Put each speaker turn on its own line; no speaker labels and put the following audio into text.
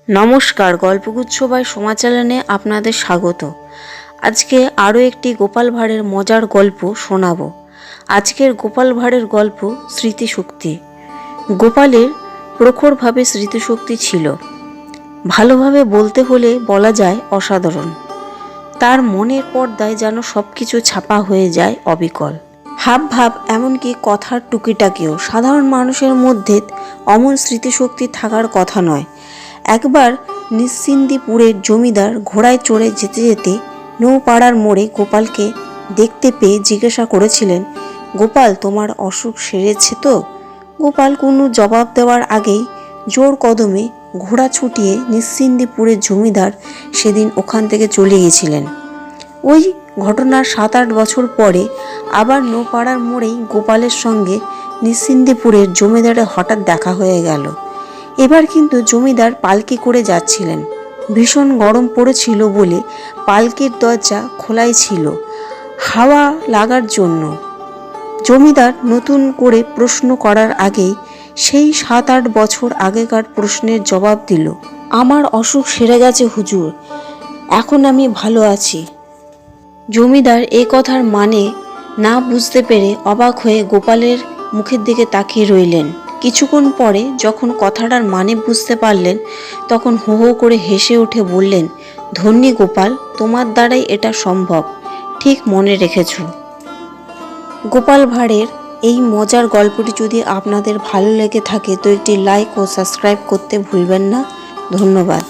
নমস্কার, গল্পগুচ্ছ বাই সোমা চ্যানেলে আপনাদের স্বাগত। আজকে আরও একটি গোপাল ভাঁড়ের মজার গল্প শোনাবো। আজকের গোপাল ভাঁড়ের গল্প স্মৃতিশক্তি। গোপালের প্রখরভাবে স্মৃতিশক্তি ছিল, ভালোভাবে বলতে হলে বলা যায় অসাধারণ। তার মনের পর্দায় যেন সব কিছু ছাপা হয়ে যায় অবিকল। হাব ভাব, এমনকি কথার টুকিটাকিও। সাধারণ মানুষের মধ্যে অমন স্মৃতিশক্তি থাকার কথা নয়। একবার নিশ্চিন্দিপুরের জমিদার ঘোড়ায় চড়ে যেতে যেতে নৌপাড়ার মোড়ে গোপালকে দেখতে পেয়ে জিজ্ঞাসা করেছিলেন, গোপাল, তোমার অসুখ সেরেছে তো? গোপাল কোনো জবাব দেওয়ার আগেই জোর কদমে ঘোড়া ছুটিয়ে নিশ্চিন্দিপুরের জমিদার সেদিন ওখান থেকে চলে গিয়েছিলেন। ওই ঘটনার 7-8 বছর পরে আবার নৌপাড়ার মোড়েই গোপালের সঙ্গে নিশ্চিন্দিপুরের জমিদারের হঠাৎ দেখা হয়ে গেল। এবার কিন্তু জমিদার পালকি করে যাচ্ছিলেন। ভীষণ গরম পড়েছিল বলে পালকির দরজা খোলাই ছিল হাওয়া লাগার জন্য। জমিদার নতুন করে প্রশ্ন করার আগেই সেই 7-8 বছর আগেকার প্রশ্নের জবাব দিল, আমার অসুখ সেরে গেছে হুজুর, এখন আমি ভালো আছি। জমিদার এ কথার মানে না বুঝতে পেরে অবাক হয়ে গোপালের মুখের দিকে তাকিয়ে রইলেন। কিছুক্ষণ পরে যখন কথাটার মানে বুঝতে পারলেন, তখন হো হো করে হেসে উঠে বললেন, ধন্যী গোপাল, তোমার দ্বারাই এটা সম্ভব, ঠিক মনে রেখেছ। গোপাল ভাঁড়ের এই মজার গল্পটি যদি আপনাদের ভালো লেগে থাকে তো একটি লাইক ও সাবস্ক্রাইব করতে ভুলবেন না। ধন্যবাদ।